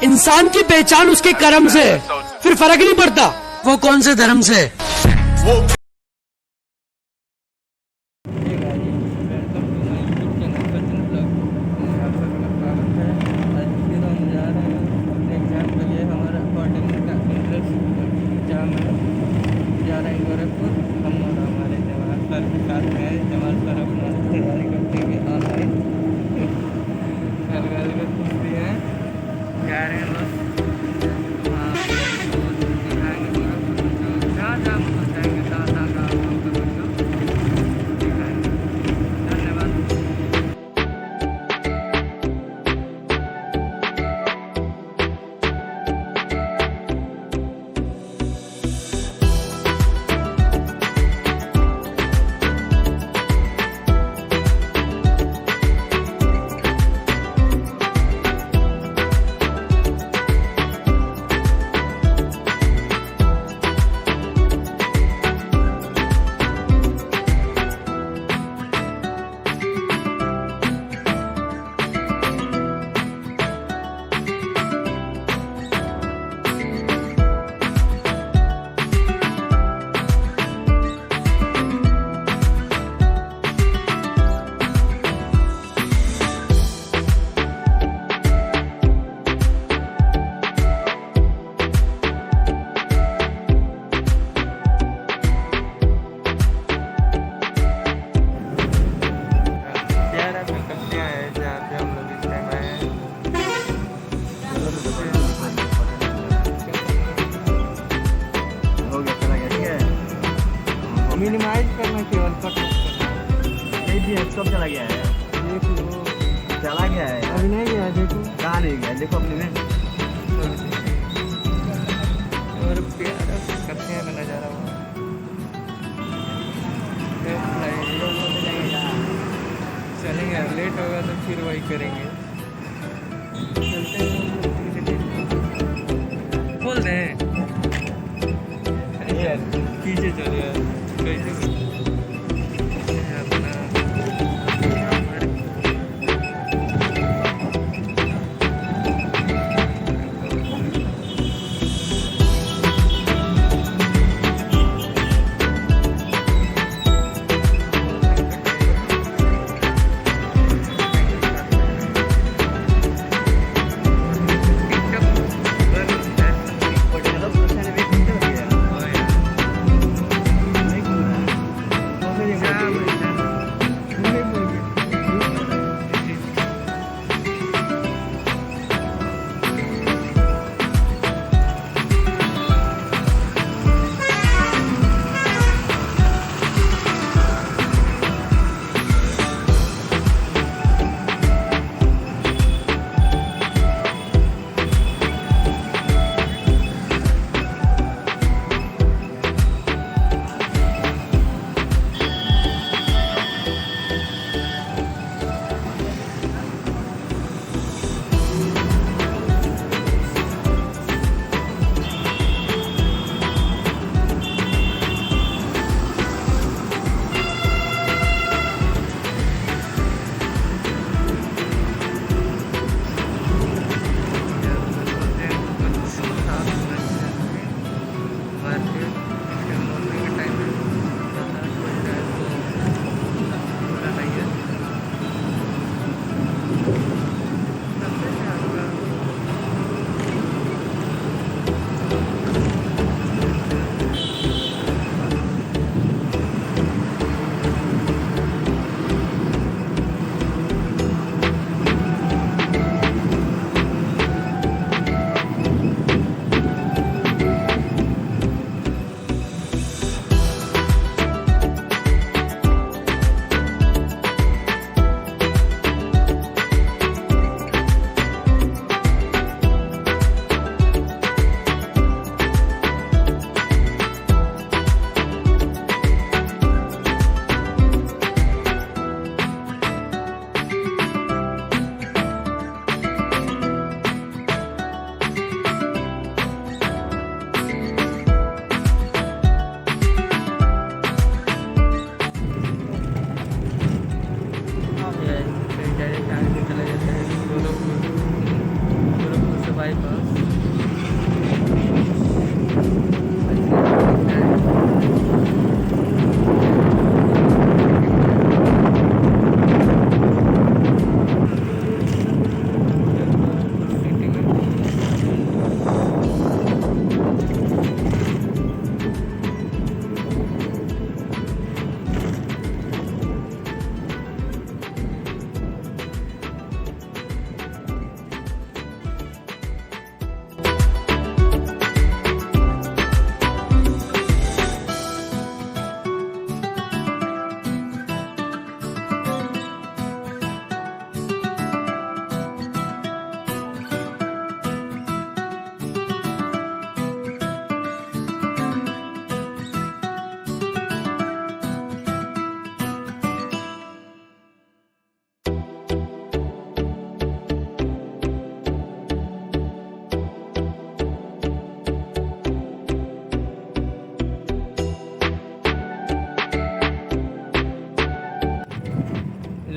इंसान की पहचान उसके कर्म से है, फिर फर्क नहीं पड़ता वो कौन से धर्म से है। मिनिमाइज करना केवल कट नहीं भी कब चला गया है देख लो चला गया है अभी नहीं गया देखो कहाँ नहीं गया देखो अपने में और प्यारा कच्चे में नजारा चलेंगे लेट होगा तो फिर वही करेंगे बोल रहे हैं पीछे चले यार कैसे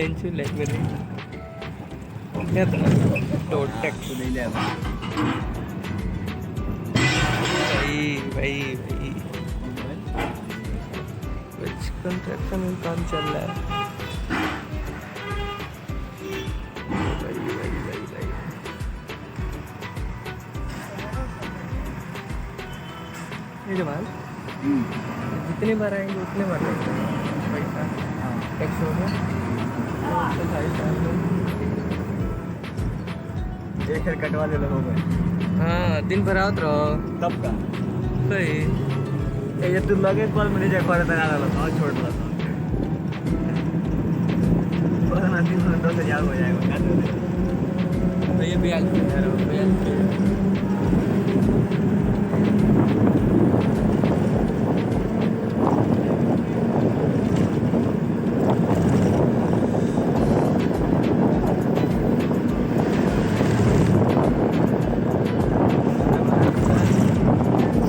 लेंचू ब्लैकबेरी टोटेक्स नहीं ले भाई कुछ कंस्ट्रक्शन में काम चल रहा है भाई। ये जमाल जितने बार आएंगे उतने बार आएंगे पैसा टैक्स हो गया एक हेयर कट वाले लोग हो गए। हाँ दिन भर आओ तो कब का सही ये तू लगे कॉल में नहीं जा पा रहा था और छोड़ रहा था ना दिन में 10,000 हो जाएगा भैया 42,000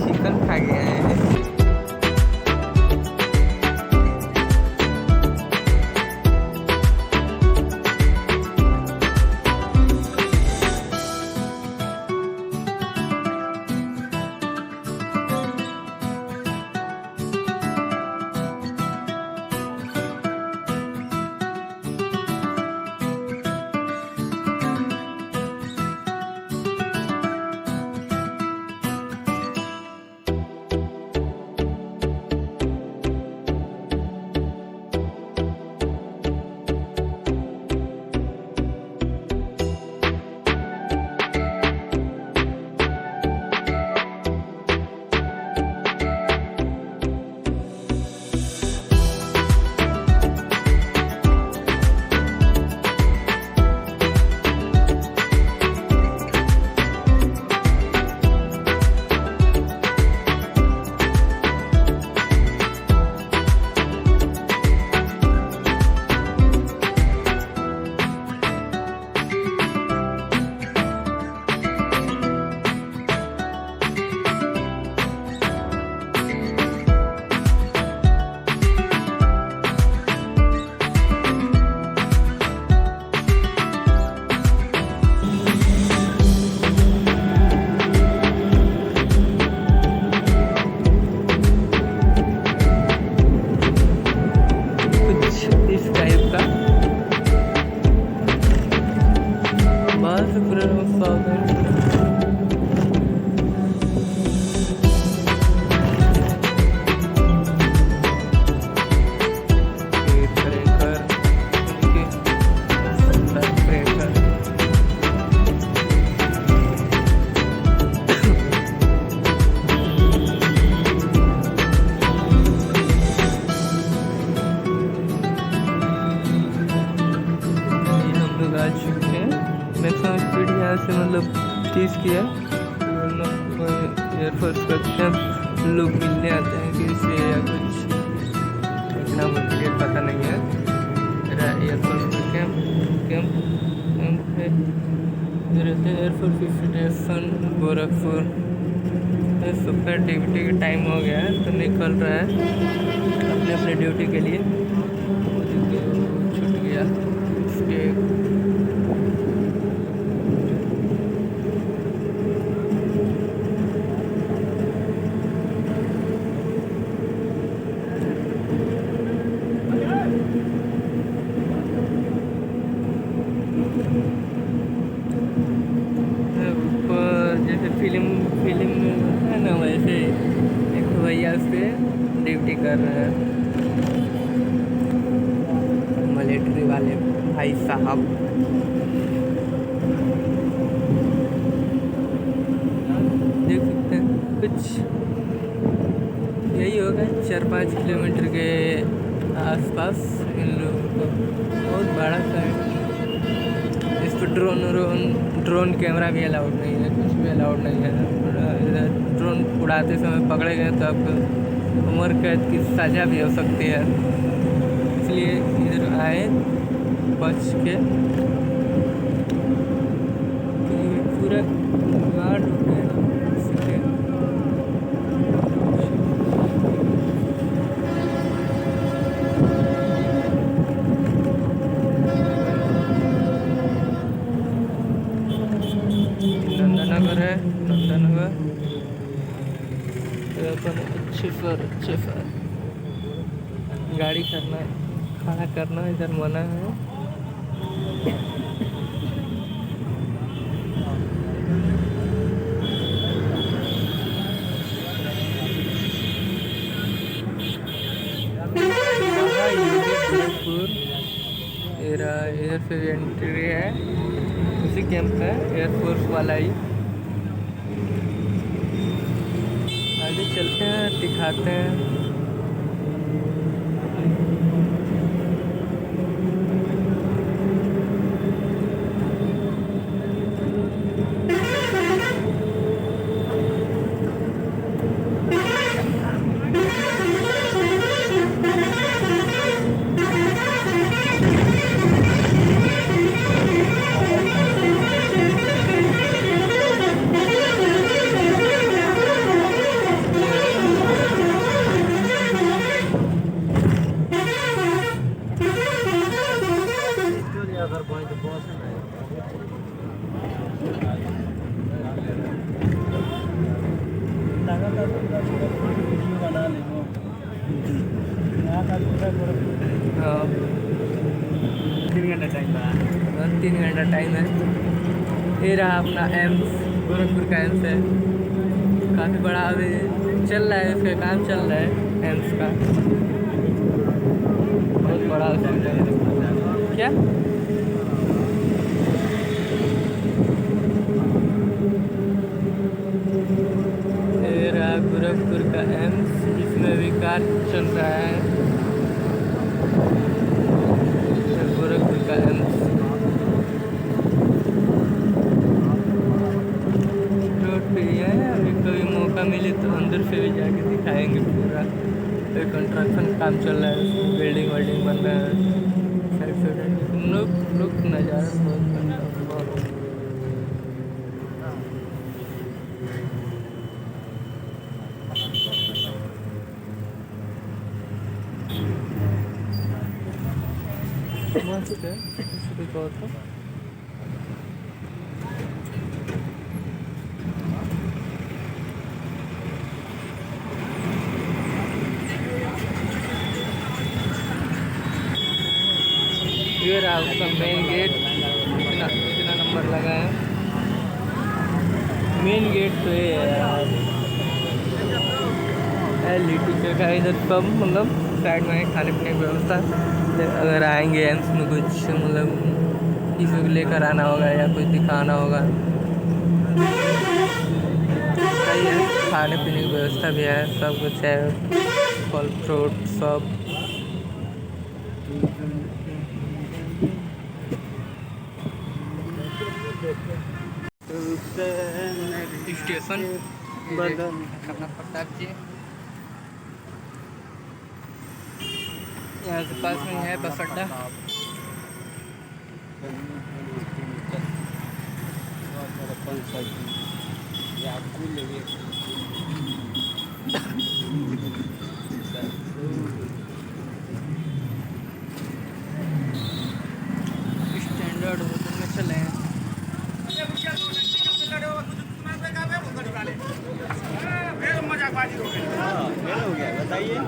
चिकन खा गया है। इस टाइप का बस पूरा आ चुके हैं। मैक्सिमम स्पीड यहाँ से मतलब 30 की है। एयरफोर्स का लोग मिलने आते हैं किसी या कुछ, इतना मुझे पता नहीं है। मेरा एयरफोर्स का कैंप है रहते हैं। Air force station Gorakhpur. Super duty का टाइम हो गया है तो निकल रहा है अपने अपने ड्यूटी के लिए। छूट गया इसके फिल्म है ना, वैसे एक भैया से ड्यूटी कर रहे हैं मिलिट्री वाले भाई साहब। देख सकते हैं कुछ यही होगा 4-5 किलोमीटर के आसपास इन लोगों को। बहुत बड़ा सा है। इस पर ड्रोन कैमरा भी अलाउड नहीं है, कुछ भी अलाउड नहीं है। ड्रोन उड़ाते समय पकड़े गए तो आपको उम्र कैद की सज़ा भी हो सकती है। इसलिए इधर आए बच के। पूरा गार्ड हो गया नंदनगर है, नंदनगर। तो अपन अच्छे पर गाड़ी करना, खड़ा करना इधर मना है। एयरफोर्स एंट्री है, उसी कैंप का एयरफोर्स वाला ही। आगे चलते हैं, दिखाते हैं। हाँ, 3 घंटा टाइम था। 3 घंटा टाइम है। ये रहा अपना एम्स, गोरखपुर का एम्स है। काफ़ी बड़ा अभी चल रहा है, इसका काम चल रहा है एम्स का। बहुत बड़ा हॉस्पिटल है। क्या ये रहा गोरखपुर का एम्स, जिसमें अभी कार्य चल रहा है। गोरखपुर का एम्स रोड पे ही है। अभी कभी मौका मिले तो अंदर से भी जाके दिखाएंगे पूरा। कंस्ट्रक्शन काम चल रहा है, बिल्डिंग वेल्डिंग बन रहा है साइड साइड। लुक नज़ारा बहुत बढ़िया। मस्त है, इसलिए कहो तो। ये रहा उसका मेन गेट। इतना नंबर लगा है। मेन गेट तो ये है लिट्टी चोखा। इधर सब मतलब साइड में है खाने पीने की व्यवस्था। अगर आएंगे एम्स में कुछ मतलब किसी को लेकर आना होगा या कुछ दिखाना होगा, सही है। खाने पीने की व्यवस्था भी है, सब कुछ है, फल फ्रूट सब। स्टेशन करना पड़ता है। यहाँ से पास में है बस अड्डा। स्टैंडर्ड होटल में चले हैं। हो गया बताइए।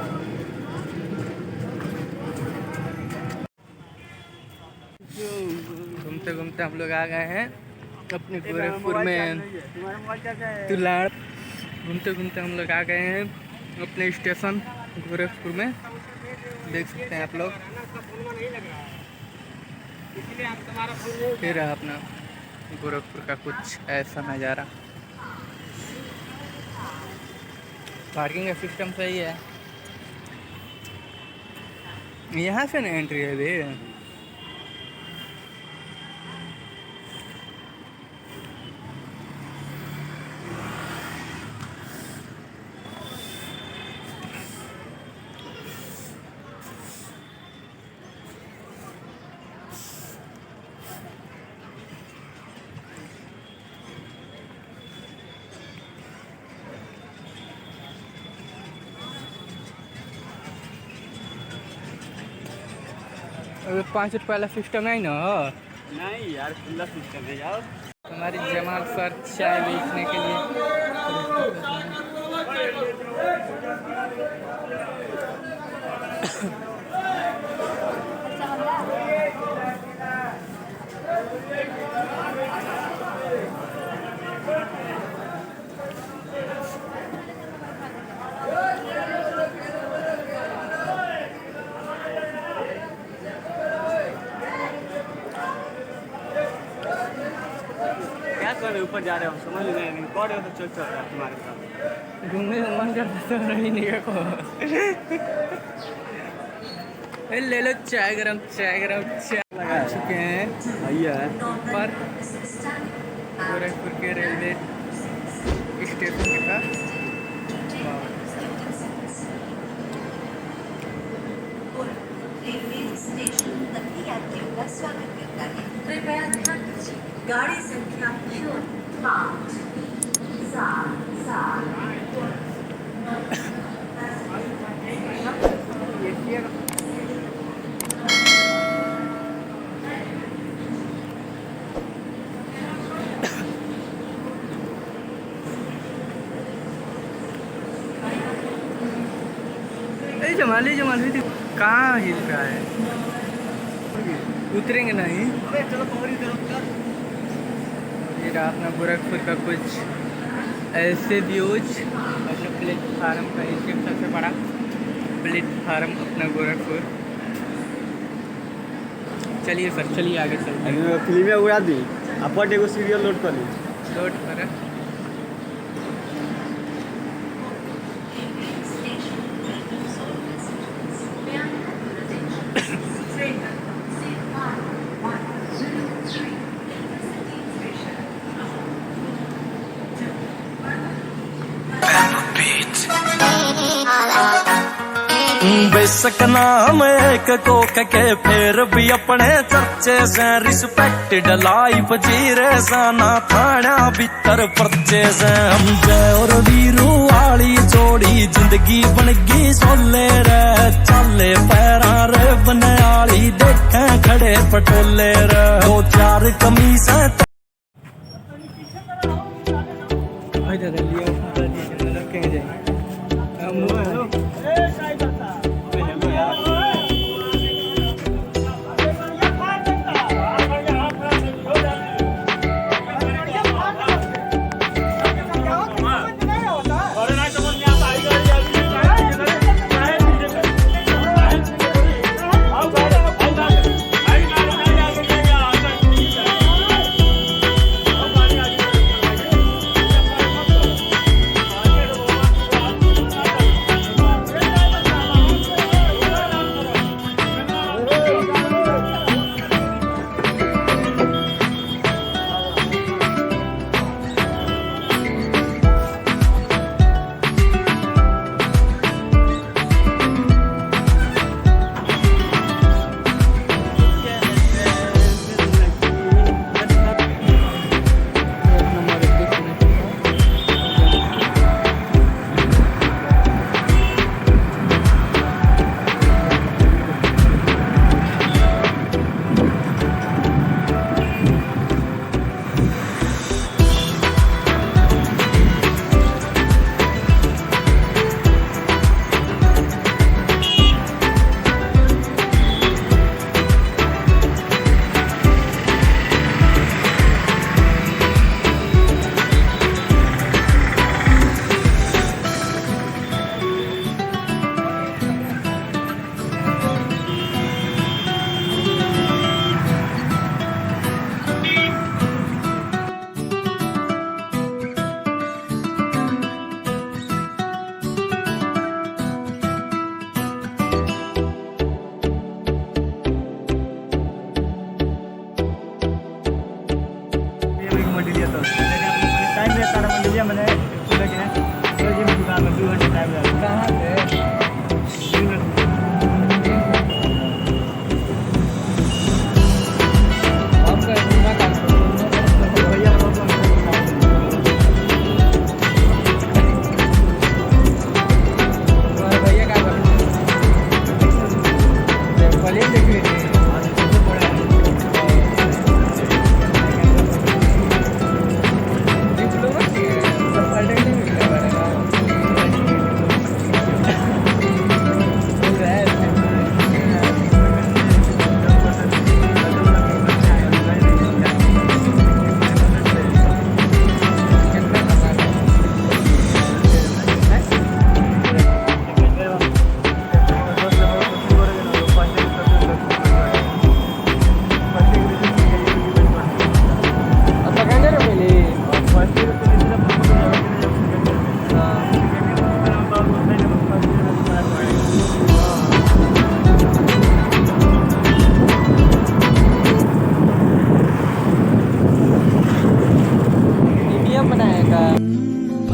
घूमते घूमते हम लोग आ गए हैं अपने गोरखपुर में तुलाड़। घूमते घूमते हम लोग आ गए हैं अपने स्टेशन गोरखपुर में। देख सकते हैं आप लोग। फिर अपना गोरखपुर का कुछ ऐसा नज़ारा। पार्किंग का सिस्टम सही है। यहाँ से ना एंट्री है भैया। अबे 5 रुपये वाला सिस्टम है ना। नहीं यार, खुला सिस्टम है यार। हमारे जमाल सर चाय बेचने के लिए क्या कर रहे हो? ऊपर जा रहे हो, समझ नहीं पड़ रहे हो तो चल रहा है तुम्हारे साथ। घूमने का मन करता तो नहीं निकल को ले लो चाय गरम चाय लगा चुके हैं पर गोरखपुर के रेलवे स्टेशन के पास। स्वागत करता है। कृपया ध्यान दीजिए गाड़ी संख्या 5, 7, जमाली कहाँ हिल रहा है? उतरेंगे नहीं। चलो तुम्हारी तरफ कर। ये रहा अपना गोरखपुर का कुछ ऐसे व्यूज अपने प्लेटफार्म का, एशिया का सबसे बड़ा प्लेटफार्म अपना गोरखपुर। चलिए सर, चलिए आगे चलते हैं। फिल्में उड़ा दी, अपन एगो सीरियल लोड कर ली। लोड पर बेशक नाम एक को के फिर भी अपने चर्चे से रिस्पेक्टेड लाइफ जी रे साना थाना भीतर पर्चे से हम जय और वीरू वाली जोड़ी जिंदगी बन गई सोले रे चाले पैरा रे बनयाली देखे खड़े पटोले रे 2-4 कमीज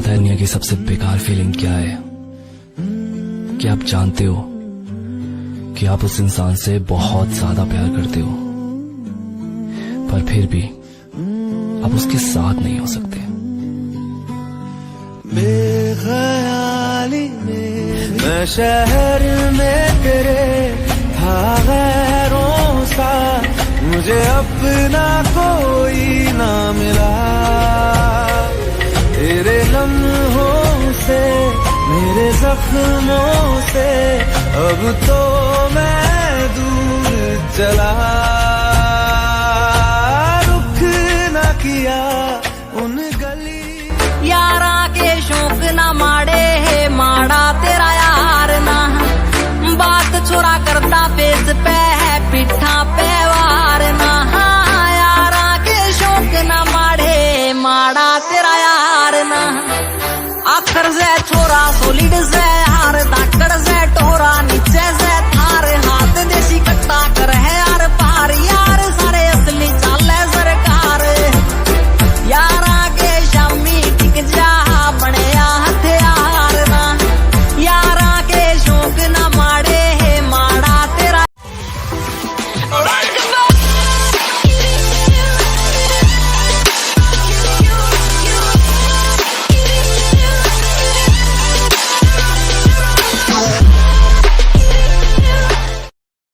पता है दुनिया की सबसे बेकार फीलिंग क्या है? कि आप जानते हो कि आप उस इंसान से बहुत ज्यादा प्यार करते हो, पर फिर भी आप उसके साथ नहीं हो सकते। बेख्याली में मैं शहर में तेरे था गैरों सा, मुझे अपना कोई ना मिला। तेरे लम्हों से मेरे जख्मों से अब तो मैं दूर चला। रुख न किया उन गली यारा के शौक ना माड़े है, माड़ा तेरा यार ना। बात छोरा करता फेस पे है, पिठा पे वार ना। यारा के शौक ना माड़े, माड़ा तेरा यार ना। आखिर से छोरा सॉलिड से